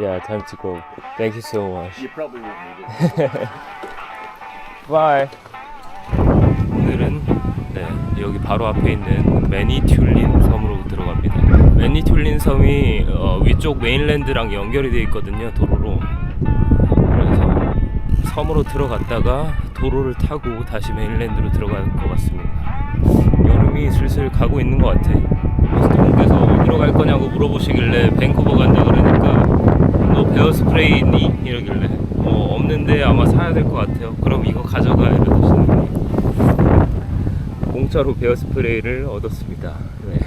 Yeah, time to go. Thank you so much. You probably won't need it. Bye. 오늘은 여기 바로 앞에 있는 매니튤린 섬으로 들어갑니다. 매니튤린 섬이 위쪽 메인랜드랑 연결이 되어 있거든요, 도로로. 그래서 섬으로 들어갔다가 도로를 타고 다시 메인랜드로 들어갈 것 같습니다. 여름이 슬슬 가고 있는 것 같아. 호스트분께서 어디로 갈 거냐고 물어보시길래 밴쿠버 간다 그러니까 너 베어 스프레이 있니? 이러길래 없는데 아마 사야 될 것 같아요. 그럼 이거 가져가 이러시는 분이 공짜로 베어 스프레이를 얻었습니다. 네.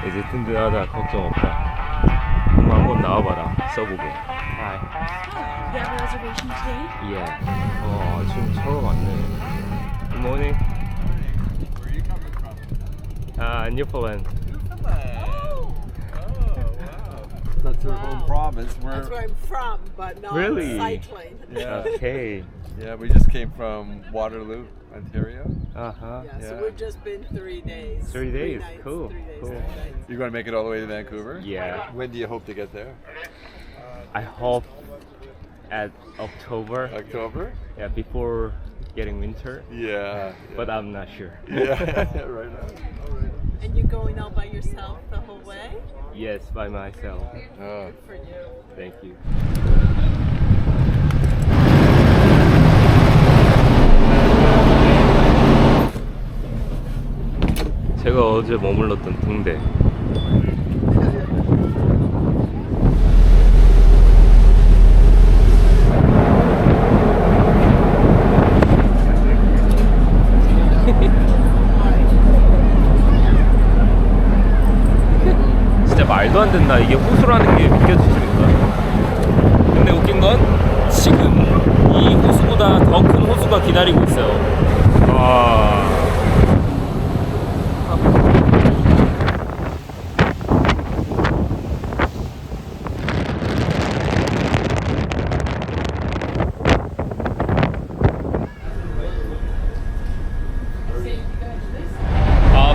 이제 든든하다, 걱정 없다. 그럼 한번 나와봐라, 써보게. Hi. You have a reservation today? Yeah. 지금 차가 많네. Good morning. Where are you coming from? Newfoundland. Oh, wow. That's our home province. That's where I'm from, but not Really? cycling. Yeah. Okay. Yeah, we just came from Waterloo, Ontario. Uh-huh. Yeah, so Yeah. we've just been 3 days. 3 days. nights, Cool. 3 days, Cool. 3 nights. You're going to make it all the way to Vancouver? Yeah. When do you hope to get there? I hope at October. October? Yeah, before getting winter. Yeah. But I'm not sure. Yeah, right on. And you're going out by yourself the whole way? Yes, by myself. Oh. For you. Thank you. 제가 어제 머물렀던 등대. 진짜 말도 안 된다. 이게 호수라는 게 믿겨지십니까? 근데 웃긴 건 지금 이 호수보다 더 큰 호수가 기다리고 있어요. 와.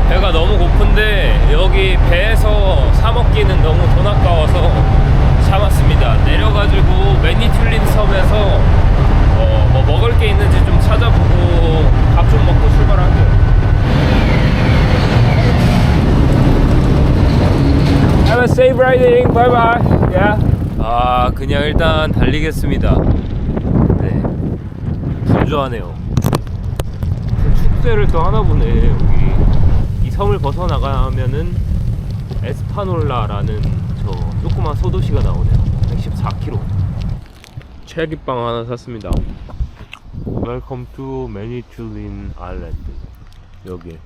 배가 너무 고픈데 여기 배에서 사 먹기는 너무 돈 아까워서 참았습니다. 내려가지고 매니튤린 섬에서 뭐 먹을 게 있는지 좀 찾아보고 밥 좀 먹고 출발할게요. Have a safe riding. Bye bye. Yeah. 그냥 일단 달리겠습니다. 네. 분주하네요. 축제를 또 하나 보네 여기. 섬을 벗어나가면은 에스파놀라라는 저 조그만 소도시가 나오네요. 114km. 찰기빵 하나 샀습니다. Welcome to 매니튤린 아일랜드. 여기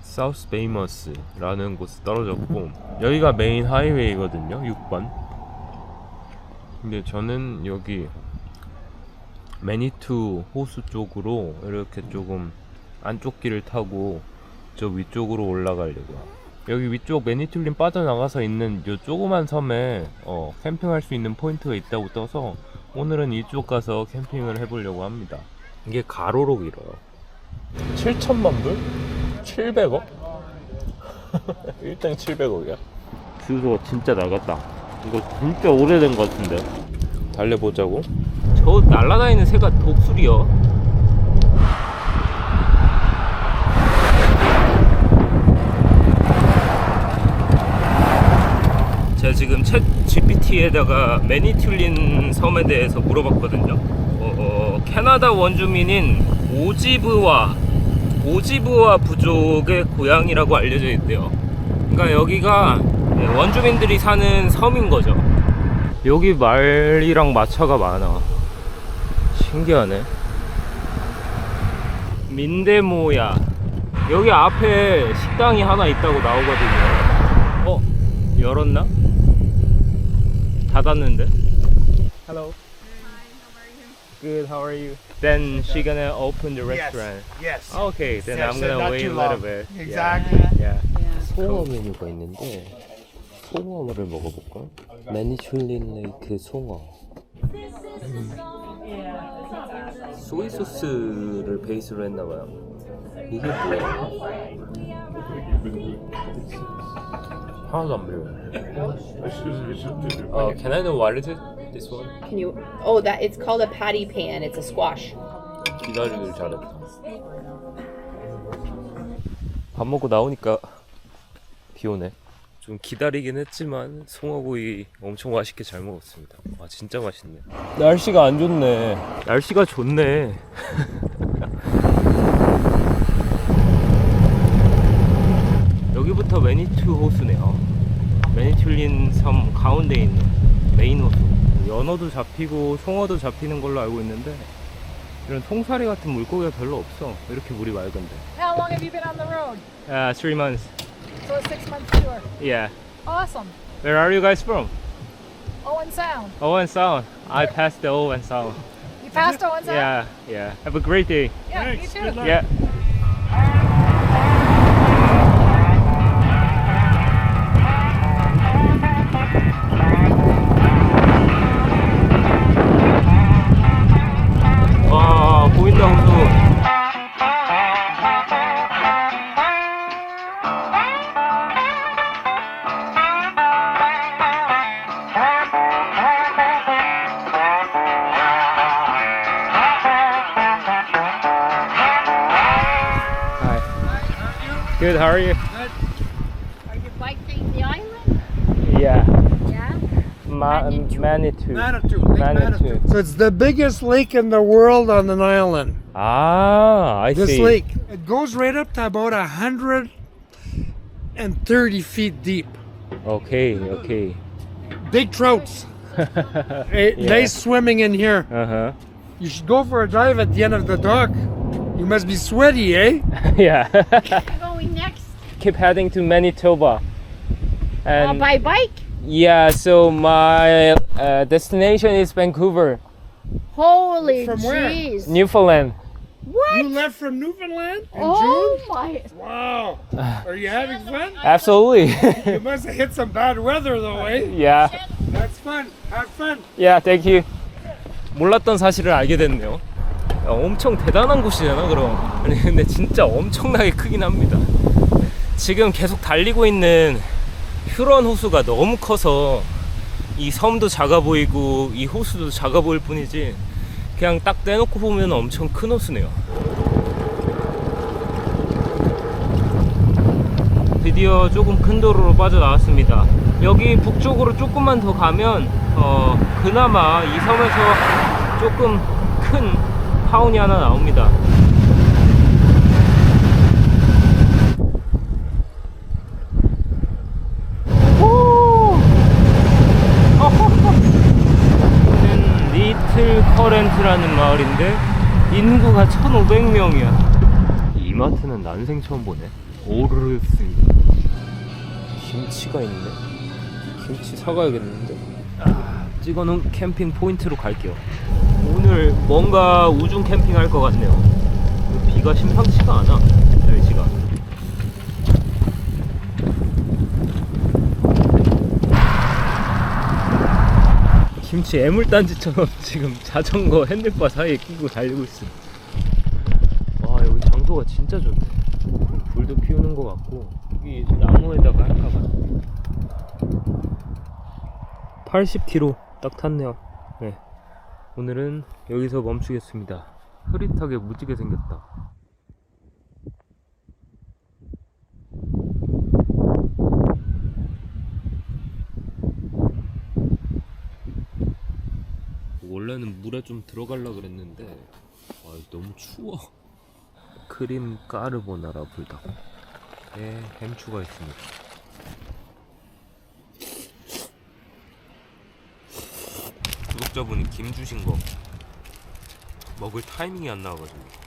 사우스 베이머스라는 곳에 떨어졌고 여기가 메인 하이웨이거든요. 6번. 근데 저는 여기 매니투 호수 쪽으로 이렇게 조금 안쪽 길을 타고 저 위쪽으로 올라가려고요. 여기 위쪽 매니튤린 빠져나가서 있는 요 조그만 섬에 캠핑할 수 있는 포인트가 있다고 떠서 오늘은 이쪽 가서 캠핑을 해보려고 합니다. 이게 가로로 길어요. 7천만 불? 700억? 1등 700억이야. 주소가 진짜 낡았다. 이거 진짜 오래된 것 같은데. 달려보자고. 저 날아다니는 새가 독수리야. 제가 지금 챗 GPT에다가 매니튤린 섬에 대해서 물어봤거든요. 캐나다 원주민인 오지브와 부족의 고향이라고 알려져 있대요. 그러니까 여기가 원주민들이 사는 섬인 거죠. 여기 말이랑 마차가 많아. 신기하네. 민데모야. 여기 앞에 식당이 하나 있다고 나오거든요. 열었나? 닫았는데? Hello. Good. How are you? Then she gonna open the restaurant. Yes. Okay. Then Yes, I'm gonna not wait a too little long. bit. Exactly. Yeah. 송어 메뉴가 있는데 송어를 먹어볼까? 매니튤린 레이크 송어. 소이 소스를 베이스로 했나봐요. 이게 하나도 안 매워요. Can I know what is it? This one? Can you? Oh, that it's called a patty pan. It's a squash. 기다리길 잘했다. 밥 먹고 나오니까 비 오네. 좀 기다리긴 했지만 송어구이 엄청 맛있게 잘 먹었습니다. 와 진짜 맛있네. 날씨가 안 좋네. 날씨가 좋네. 여기부터 매니투 호수네요. 매니튠린 섬 가운데 있는 메인 호수. 연어도 잡히고 송어도 잡히는 걸로 알고 있는데 이런 통사리 같은 물고기가 별로 없어. 이렇게 물이 맑은데. How long have you been on the road? 3 months. So a 6-month tour. Yeah. Awesome. Where are you guys from? Owen Sound. Owen Sound. I passed the Owen Sound. You passed Owen Sound? Yeah, yeah. Have a great day. Yeah, you too. Yeah. 와, 보인다 호수. Good, how are you? Are you biking the island? Yeah. Yeah. Manitou. Manitou. Lake Manitou. So it's the biggest lake in the world on an island. Ah, I This see. lake. It goes right up to about 130 feet deep. Okay, okay. Big trouts. Yeah. Nice swimming in here. Uh-huh. You should go for a drive at the end of the dock. You must be sweaty, eh? Yeah. Going next. Keep heading to Manitoba. And By bike? yeah, so my destination is Vancouver, Holy From where? jeez. Newfoundland. What? You left from Newfoundland in Oh June? my. Wow. Are you having fun? Absolutely. You must have hit some bad weather though, eh? yeah. That's fun. Have fun. Yeah, thank you. 몰랐던 사실을 알게 됐네요. 야, 엄청 대단한 곳이잖아, 그럼. 아니, 근데 진짜 엄청나게 크긴 합니다. 지금 계속 달리고 있는 휴런 호수가 너무 커서 이 섬도 작아 보이고 이 호수도 작아 보일 뿐이지 그냥 딱 떼놓고 보면 엄청 큰 호수네요. 드디어 조금 큰 도로로 빠져나왔습니다. 여기 북쪽으로 조금만 더 가면 그나마 이 섬에서 조금 큰 타운이 하나 나옵니다. 여기는 리틀 커렌트라는 마을인데 인구가 1,500명이야. 이마트는 난생 처음 보네. 오르르스. 김치가 있네. 김치 사가야겠는데. 찍어놓은 캠핑 포인트로 갈게요. 오늘 뭔가 우중 캠핑 할 것 같네요. 비가 심상치가 않아. 날씨가. 김치 애물단지처럼 지금 자전거 핸들바 사이에 끼고 달리고 있어. 와, 여기 장소가 진짜 좋네. 불도 피우는 것 같고 여기 나무에다가 할까봐. 80km 딱 탔네요. 네. 오늘은 여기서 멈추겠습니다. 흐릿하게 무지개 생겼다. 원래는 물에 좀 들어가려고 그랬는데 너무 추워. 크림 까르보나라 불닭에 햄 추가했습니다. 구독자분이 김 주신 거 먹을 타이밍이 안 나와가지고.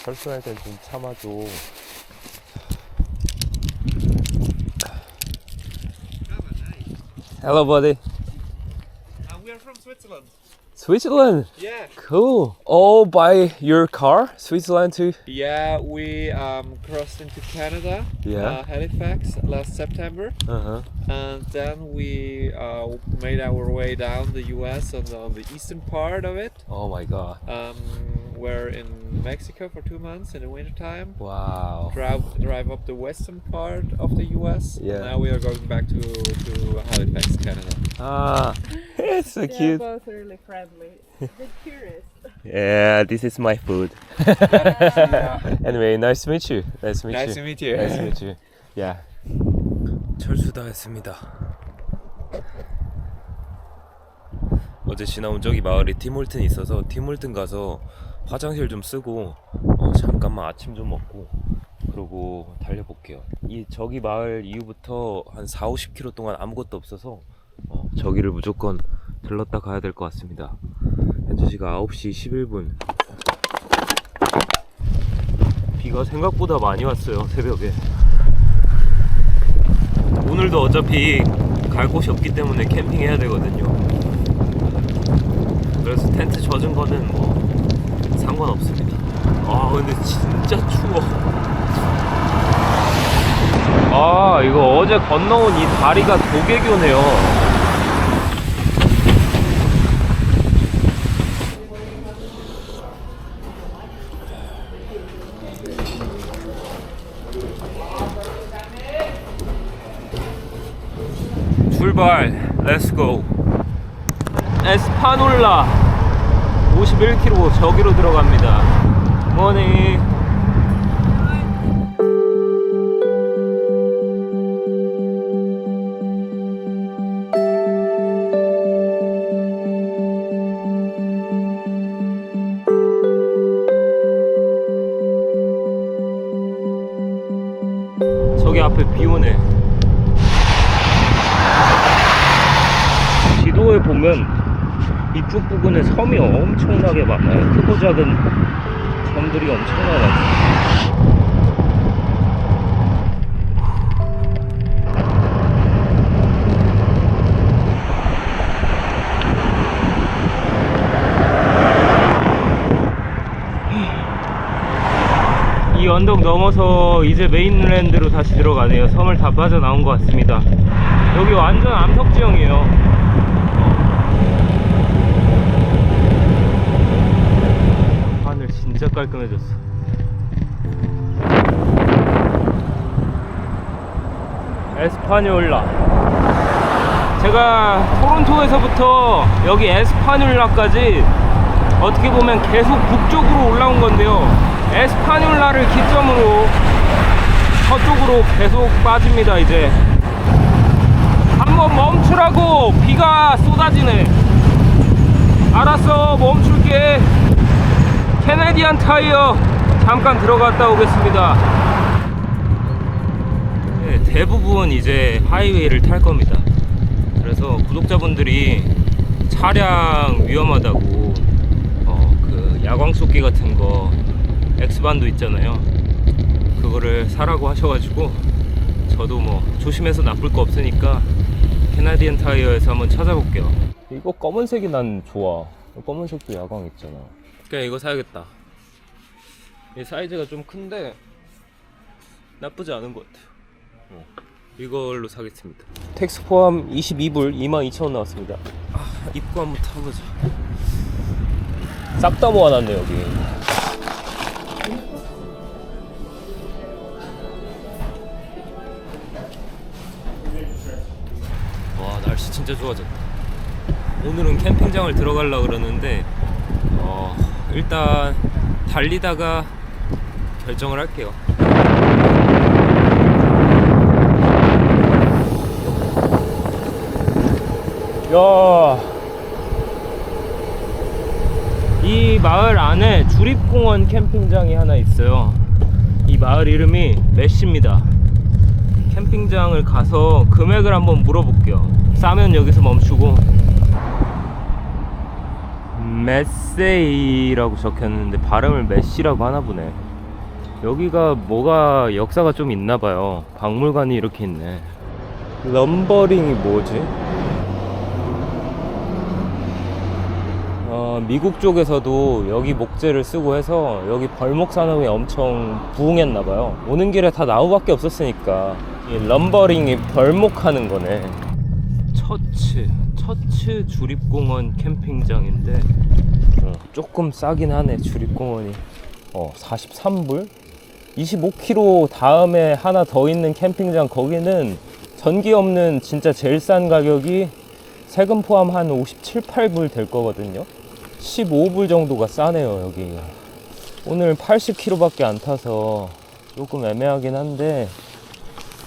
철수할 땐 좀 참아줘. Hello, buddy. We are from Switzerland. Switzerland. Yeah. Cool. All by your car, Switzerland too. Yeah, we crossed into Canada, Yeah. Halifax, last September, and then we made our way down the U.S. on the eastern part of it. Oh my god. We're in Mexico for 2 months in the wintertime. Wow. Drive up the western part of the U.S. Yeah. And now we are going back to Halifax, Canada. Ah, it's so They're cute. both really friendly. They're curious. Yeah, this is my food. Anyway, nice to meet you. Nice to meet Nice you. to meet you. Nice to meet you. Yeah. 철수 다 했습니다. 어제 지나온 저기 마을에 팀홀튼이 있어서 팀홀튼 가서 화장실 좀 쓰고 잠깐만 아침 좀 먹고 그러고 달려볼게요. 이 저기 마을 이후부터 한 4-50km 동안 아무것도 없어서 저기를 무조건 들렀다 가야 될 것 같습니다. 현재 시각 9시 11분. 비가 생각보다 많이 왔어요, 새벽에. 오늘도 어차피 갈 곳이 없기 때문에 캠핑해야 되거든요. 그래서 텐트 젖은 거는 뭐 상관없습니다. 아 근데 진짜 추워. 아 이거 어제 건너온 이 다리가 도계교네요. 출발, 렛츠고. 에스파놀라 51km 저기로 들어갑니다. 모닝. 저기 앞에 비 오네. 지도에 보면 이쪽 부근에 섬이 엄청나게 많아요. 크고 작은 섬들이 엄청나요. 이 언덕 넘어서 이제 메인랜드로 다시 들어가네요. 섬을 다 빠져나온 것 같습니다. 여기 완전 암석지형이에요. 하늘 진짜 깔끔해졌어. 에스파뇰라. 제가 토론토에서부터 여기 에스파뇰라까지 어떻게 보면 계속 북쪽으로 올라온 건데요. 에스파뇰라를 기점으로 서쪽으로 계속 빠집니다. 이제 한번 멈추라고. 비가 쏟아지네. 알았어, 멈출게. 캐네디안 타이어 잠깐 들어갔다 오겠습니다. 네, 대부분 이제 하이웨이를 탈 겁니다. 그래서 구독자분들이 차량 위험하다고 그 야광 쏘기 같은 거 X반도 있잖아요. 그거를 사라고 하셔가지고 저도 뭐 조심해서 나쁠 거 없으니까 캐나디안 타이어에서 한번 찾아볼게요. 이거 검은색이 난 좋아. 검은색도 야광 있잖아. 그냥 이거 사야겠다. 이 사이즈가 좀 큰데 나쁘지 않은 것 같아요. 이걸로 사겠습니다. 텍스 포함 22불 22,000원 나왔습니다. 입구 한번 타보자. 싹 다 모아놨네 여기. 와 날씨 진짜 좋아졌다. 오늘은 캠핑장을 들어가려고 그러는데 일단 달리다가 결정을 할게요. 야, 이 마을 안에 주립공원 캠핑장이 하나 있어요. 이 마을 이름이 메시입니다. 캠핑장을 가서 금액을 한번 물어볼게요. 싸면 여기서 멈추고. 메세이라고 적혔는데 발음을 메시라고 하나 보네. 여기가 뭐가 역사가 좀 있나봐요. 박물관이 이렇게 있네. 럼버링이 뭐지? 미국 쪽에서도 여기 목재를 쓰고 해서 여기 벌목 산업이 엄청 부흥했나봐요. 오는 길에 다 나무밖에 없었으니까 이 럼버링이 벌목하는 거네. 처츠 주립공원 캠핑장인데 조금 싸긴 하네. 주립공원이 43불? 25km 다음에 하나 더 있는 캠핑장, 거기는 전기 없는 진짜 제일 싼 가격이 세금 포함 한 57, 8불 될 거거든요. 15불 정도가 싸네요. 여기 오늘 80km 밖에 안 타서 조금 애매하긴 한데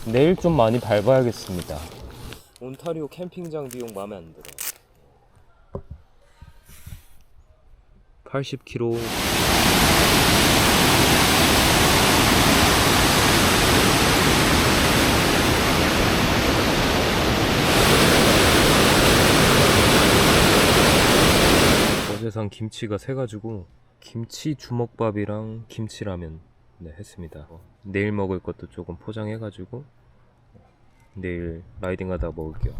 내일 좀 많이 밟아야겠습니다. 온타리오 캠핑장 비용 마음에 안 들어. 80km. 어제 산 김치가 새가지고 김치 주먹밥이랑 김치라면 했습니다. 내일 먹을 것도 조금 포장해가지고 내일 라이딩 하다 먹을게요.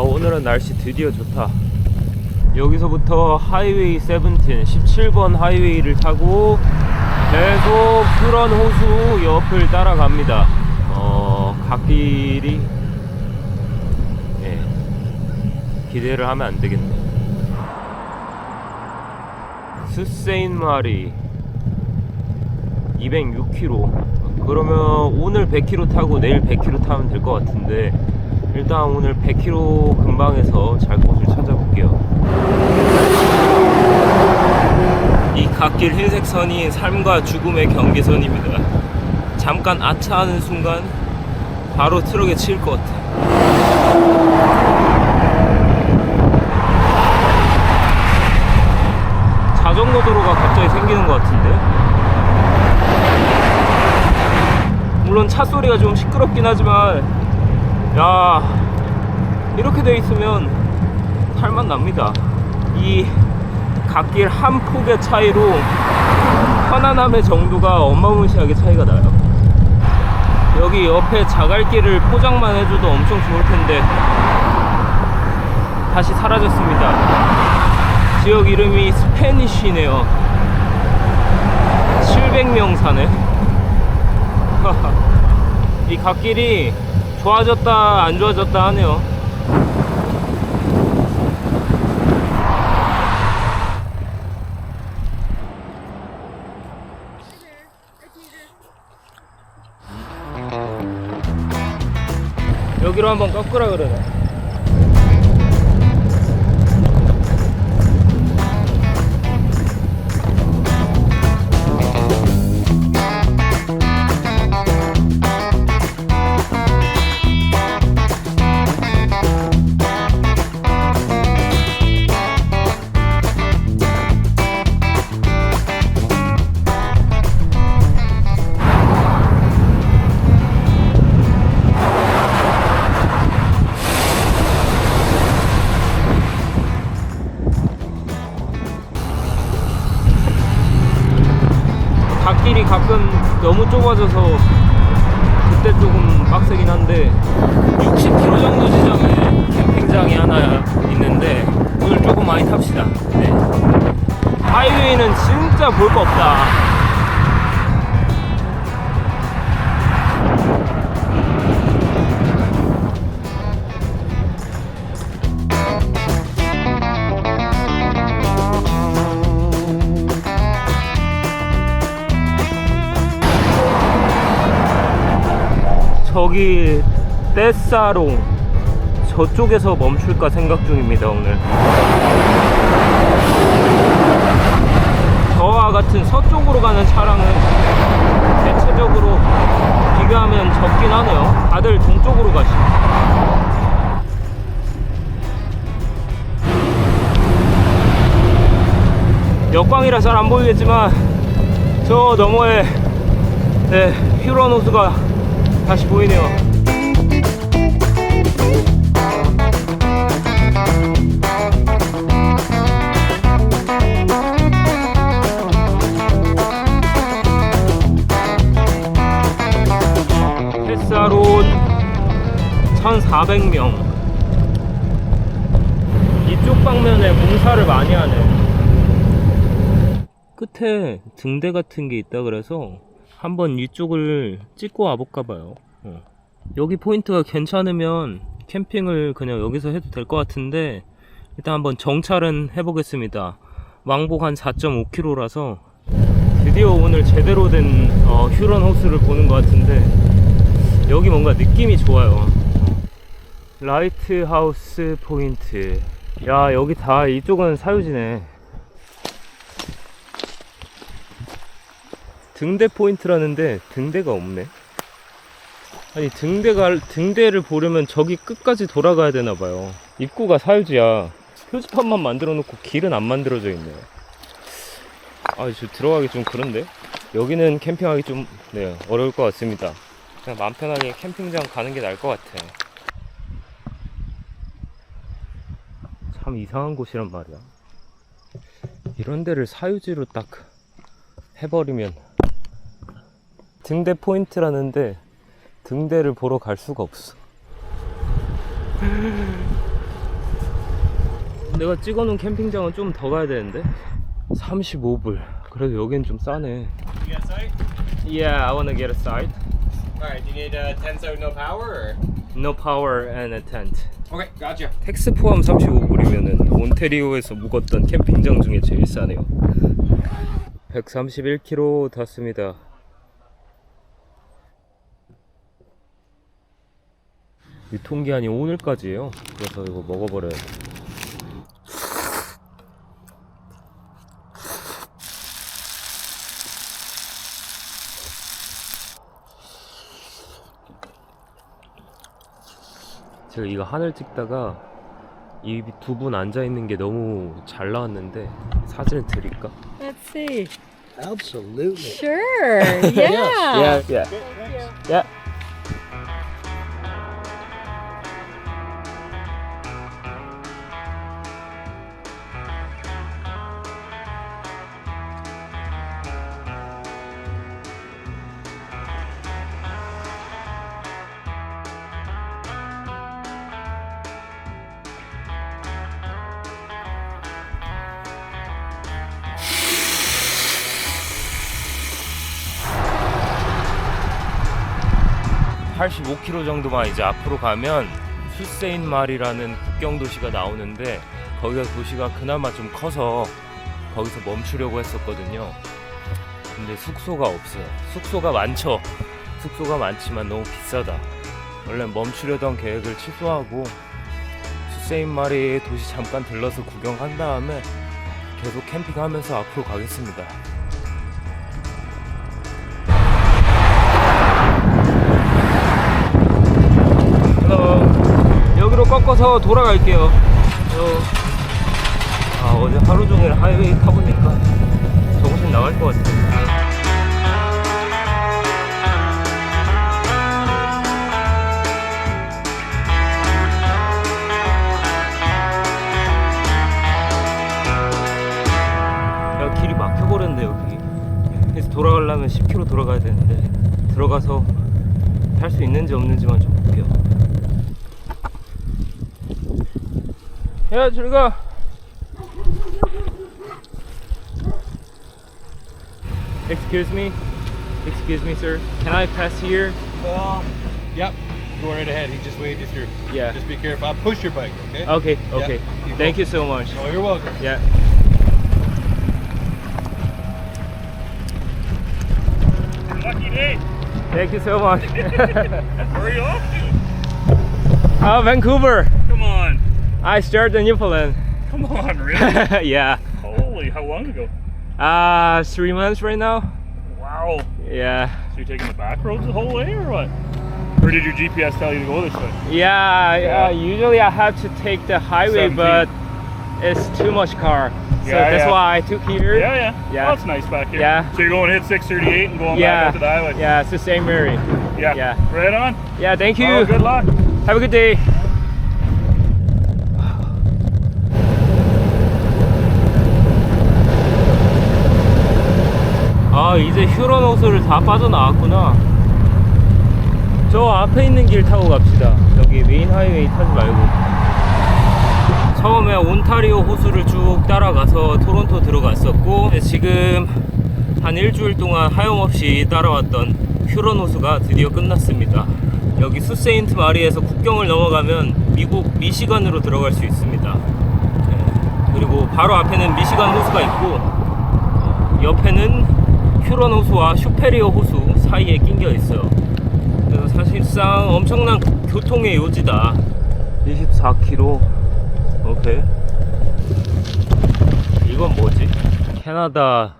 오늘은 날씨 드디어 좋다. 여기서부터 하이웨이 17번 하이웨이를 타고 계속 푸른 호수 옆을 따라갑니다. 갓길이 기대를 하면 안 되겠네. 스세인마리 206km. 그러면 오늘 100km 타고 내일 100km 타면 될 것 같은데 일단 오늘 100km 근방에서 잘 곳을 찾아볼게요. 이 갓길 흰색 선이 삶과 죽음의 경계선입니다. 잠깐 아차하는 순간 바로 트럭에 치일 것 같아. 자전거 도로가 갑자기 생기는 것 같은데? 물론 차 소리가 좀 시끄럽긴 하지만 야, 이렇게 돼 있으면 탈만 납니다. 이 갓길 한 폭의 차이로 편안함의 정도가 어마무시하게 차이가 나요. 여기 옆에 자갈길을 포장만 해줘도 엄청 좋을 텐데 다시 사라졌습니다. 지역 이름이 스페니쉬네요. 700명 사네. 이 갓길이 좋아졌다 안 좋아졌다 하네요. 여기로 한번 꺾으라 그러네. 갓길이 가끔 너무 좁아져서 그때 조금 빡세긴 한데 60km 정도 지점에 캠핑장이 하나 있는데 오늘 조금 많이 탑시다. 네. 하이웨이는 진짜 볼 거 없다. 저기 떼사롱 저쪽에서 멈출까 생각 중입니다. 오늘 저와 같은 서쪽으로 가는 차량은 대체적으로 비교하면 적긴 하네요. 다들 동쪽으로 가시네. 역광이라 잘 안 보이겠지만 저 너머에 휴런 호수가 다시 보이네요. 햇사론 1,400명. 이쪽 방면에 공사를 많이 하네. 끝에 등대 같은 게 있다 그래서 한번 이쪽을 찍고 와볼까 봐요. 여기 포인트가 괜찮으면 캠핑을 그냥 여기서 해도 될 것 같은데 일단 한번 정찰은 해보겠습니다. 왕복 한 4.5km라서 드디어 오늘 제대로 된 휴런 호수를 보는 것 같은데 여기 뭔가 느낌이 좋아요. 라이트 하우스 포인트. 야, 여기 다 이쪽은 사유지네. 등대 포인트라는데 등대가 없네. 아니 등대를 보려면 저기 끝까지 돌아가야 되나봐요. 입구가 사유지야. 표지판만 만들어 놓고 길은 안 만들어져 있네요. 아, 저 들어가기 좀 그런데? 여기는 캠핑하기 좀 어려울 것 같습니다. 그냥 마음 편하게 캠핑장 가는 게 나을 것 같아. 참 이상한 곳이란 말이야. 이런 데를 사유지로 딱 해버리면. 등대 포인트라는데 등대를 보러 갈 수가 없어. 내가 찍어놓은 캠핑장은 좀 더 가야 되는데 35불. 그래도 여긴 좀 싸네. You got a site? Yeah, I wanna get a site. Alright, do you need a tent out no power or? No power and a tent. Okay, gotcha. 텍스 포함 35불이면은 온태리오에서 묵었던 캠핑장 중에 제일 싸네요. 131km 탔습니다. 유통기한이 오늘까지예요. 그래서 이거 먹어버려야 돼. 제가 이거 하늘 찍다가 이 두 분 앉아있는 게 너무 잘 나왔는데 사진을 드릴까? Let's see. Absolutely. Sure. Yeah. Yeah, yeah. Yeah. (85km) 정도만 이제 앞으로 가면 후세인 말이라는 국경 도시가 나오는데 거기가 도시가 그나마 좀 커서 거기서 멈추려고 했었거든요. 근데 숙소가 없어요. 숙소가 많죠. 숙소가 많지만 너무 비싸다. 원래 멈추려던 계획을 취소하고 후세인 말이 도시 잠깐 들러서 구경한 다음에 계속 캠핑하면서 앞으로 가겠습니다. 여기로 꺾어서 돌아갈게요. 어제 하루 종일 하이웨이 타보니까 정신 나갈 것 같아요. 야, 길이 막혀버렸네 여기. 그래서 돌아가려면 10km 돌아가야 되는데 들어가서 탈 수 있는지 없는지만 좀 볼게요. 야, 저리 가. Excuse me, sir. Can I pass here? Yep. Go right ahead. He just waved you through. Yeah. Just be careful. I'll push your bike, okay? Okay, okay. keep Thank you going. so much. Oh, you're welcome. Yeah. Lucky day. Thank you so much. Where are you off to? Vancouver. Come on. I started in Newfoundland. Come on, really? Yeah. Holy, how long ago? 3 months right now. Wow. Yeah. So you're taking the back roads the whole way or what? Or did your GPS tell you to go this way? Yeah. Usually I have to take the highway, 17. but it's too much car. So Yeah, that's yeah. why I took here. Yeah. Yeah. Well, that's nice back here. Yeah. So you're going to hit 638 and going back Yeah. out to the highway? Yeah, it's the same area. Yeah. Yeah. Right on. Yeah, thank you. Oh, good luck. Have a good day. 아, 이제 휴런 호수를 다 빠져나왔구나. 저 앞에 있는 길 타고 갑시다. 여기 메인 하이웨이 타지 말고. 처음에 온타리오 호수를 쭉 따라가서 토론토 들어갔었고, 지금 한 일주일 동안 하염없이 따라왔던 휴런 호수가 드디어 끝났습니다. 여기 수세인트 마리에서 국경을 넘어가면 미국 미시간으로 들어갈 수 있습니다. 그리고 바로 앞에는 미시간 호수가 있고, 옆에는 휴런 호수와 슈페리어 호수 사이에 낑겨 있어요. 그래서 사실상 엄청난 교통의 요지다. 24km. 오케이. 이건 뭐지? 캐나다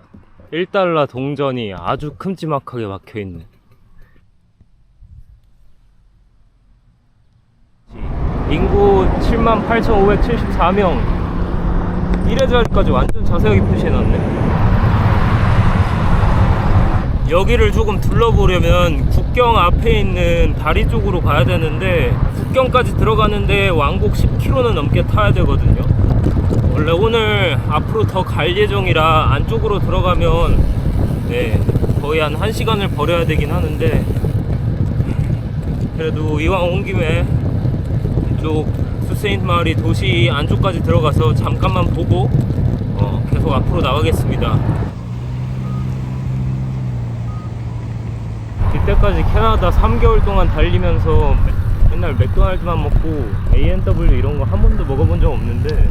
1달러 동전이 아주 큼지막하게 박혀있네. 인구 78,574명. 이래저래까지 완전 자세하게 표시해놨네. 여기를 조금 둘러보려면 국경 앞에 있는 다리 쪽으로 가야 되는데, 국경까지 들어가는데 왕복 10km는 넘게 타야 되거든요. 원래 오늘 앞으로 더 갈 예정이라 안쪽으로 들어가면 거의 한 1시간을 버려야 되긴 하는데, 그래도 이왕 온 김에 이쪽 수세인트 마리 도시 안쪽까지 들어가서 잠깐만 보고 계속 앞으로 나가겠습니다. 이때까지 캐나다 3개월 동안 달리면서 맨날 맥도날드만 먹고 A&W 이런 거 한 번도 먹어본 적 없는데,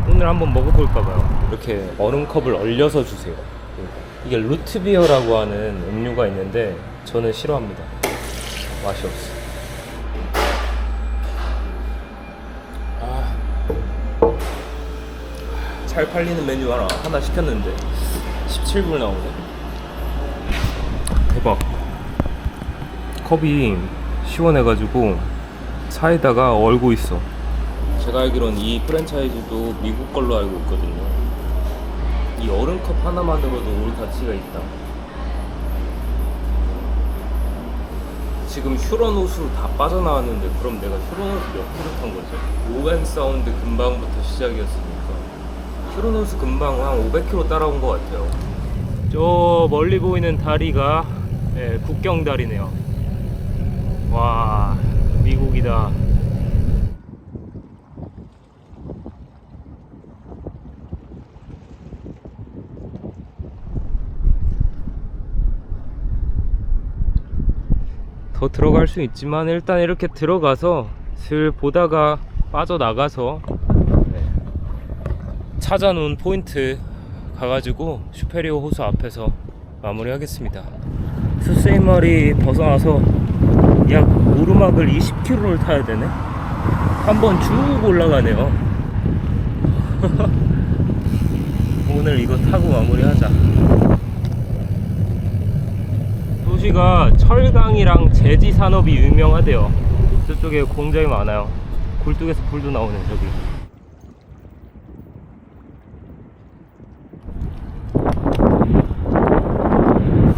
오늘 한번 먹어볼까봐요. 이렇게 얼음컵을 얼려서 주세요. 이게 루트비어라고 하는 음료가 있는데 저는 싫어합니다. 맛이 없어. 잘 팔리는 메뉴 하나 시켰는데 17불 나오네. 대박. 컵이 시원해가지고 사이다가 얼고 있어. 제가 알기로는 이 프랜차이즈도 미국 걸로 알고 있거든요. 이 얼음컵 하나만으로도 올 가치가 있다. 지금 휴런 호수 다 빠져나왔는데, 그럼 내가 휴런 호수 몇 킬로 탄 거죠? 오웬 사운드 근방부터 시작이었으니까 휴런 호수 근방 한 500km 따라온 것 같아요. 저 멀리 보이는 다리가 국경 다리네요. 와, 미국이다. 더 들어갈 수 있지만 일단 이렇게 들어가서 슬 보다가 빠져나가서 찾아놓은 포인트 가가지고 슈페리오 호수 앞에서 마무리하겠습니다. 수세이머리 벗어나서 약 오르막을 20km를 타야 되네. 한번 쭉 올라가네요. 오늘 이거 타고 마무리하자. 도시가 철강이랑 제지 산업이 유명하대요. 저쪽에 공장이 많아요. 굴뚝에서 불도 나오네. 저기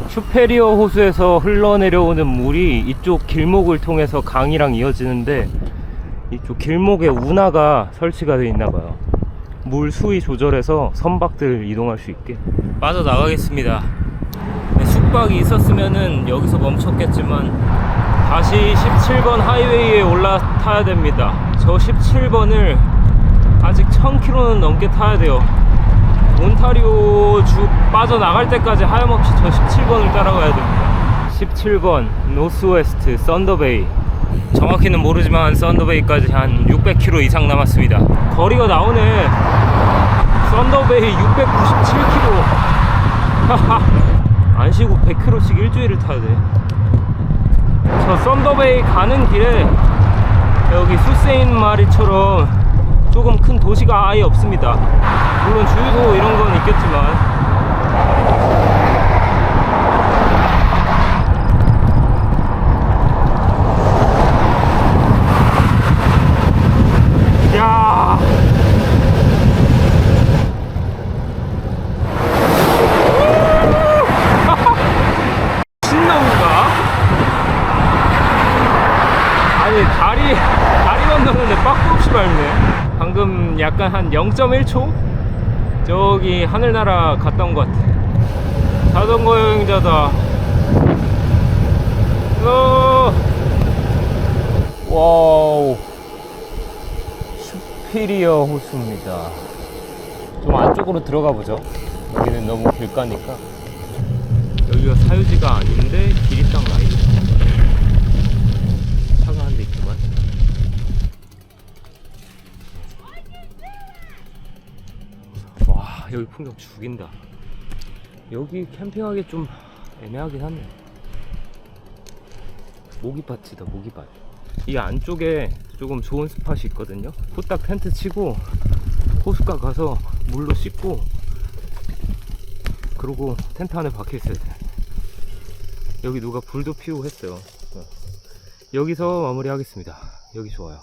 슈페리어 호수에서 흘러내려오는 물이 이쪽 길목을 통해서 강이랑 이어지는데, 이쪽 길목에 운하가 설치가 되어 있나봐요. 물 수위 조절해서 선박들 이동할 수 있게. 빠져나가겠습니다. 숙박이 있었으면은 여기서 멈췄겠지만 다시 17번 하이웨이에 올라타야 됩니다. 저 17번을 아직 1000km는 넘게 타야 돼요. 온타리오 주 빠져나갈 때까지 하염없이 저 17번을 따라가야 됩니다. 17번 노스웨스트 썬더베이. 정확히는 모르지만 썬더베이까지 한 600km 이상 남았습니다. 거리가 나오네. 썬더베이 697km. 안 쉬고 100km씩 일주일을 타야 돼. 저 썬더베이 가는 길에 여기 수세인 마리처럼 조금 큰 도시가 아예 없습니다. 물론 주유소 이런 건 있겠지만 야 신나는가? 아니 다리 건너는데 빠꾸 없이 밟네. 방금 약간 한 0.1초? 저기 하늘나라 갔다 온 것 같아. 자전거 여행자다. 와우, 슈피리어 호수입니다. 좀 안쪽으로 들어가 보죠. 여기는 너무 길가니까. 여기가 사유지가 아닌데 길이 딱 나있네. 차가 한 대 있구만. 와, 여기 풍경 죽인다. 여기 캠핑하기 좀 애매하긴 하네. 모기밭이다, 모기밭. 이 안쪽에 조금 좋은 스팟이 있거든요. 후딱 텐트 치고 호숫가 가서 물로 씻고 그러고 텐트 안에 박혀 있어야 돼. 여기 누가 불도 피우고 했어요. 여기서 마무리 하겠습니다. 여기 좋아요.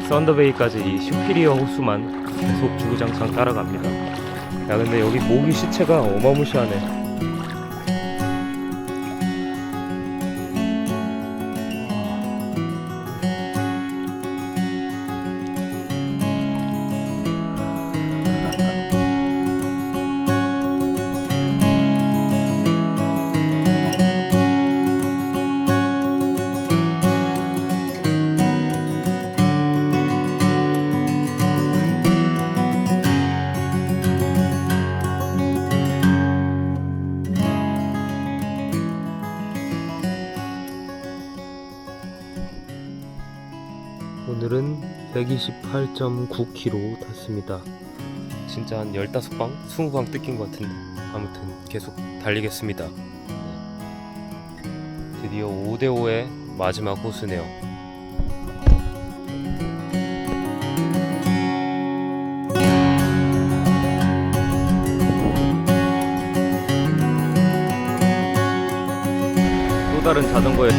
썬더베이까지 이 슈피리어 호수만 계속 주구장창 따라갑니다. 야, 근데 여기 모기 시체가 어마무시하네. 오늘은 128.9km 탔습니다. 진짜 한 15방? 20방 뜯긴 것 같은데 아무튼 계속 달리겠습니다. 드디어 5대5의 마지막 호수네요. 또 다른 자전거에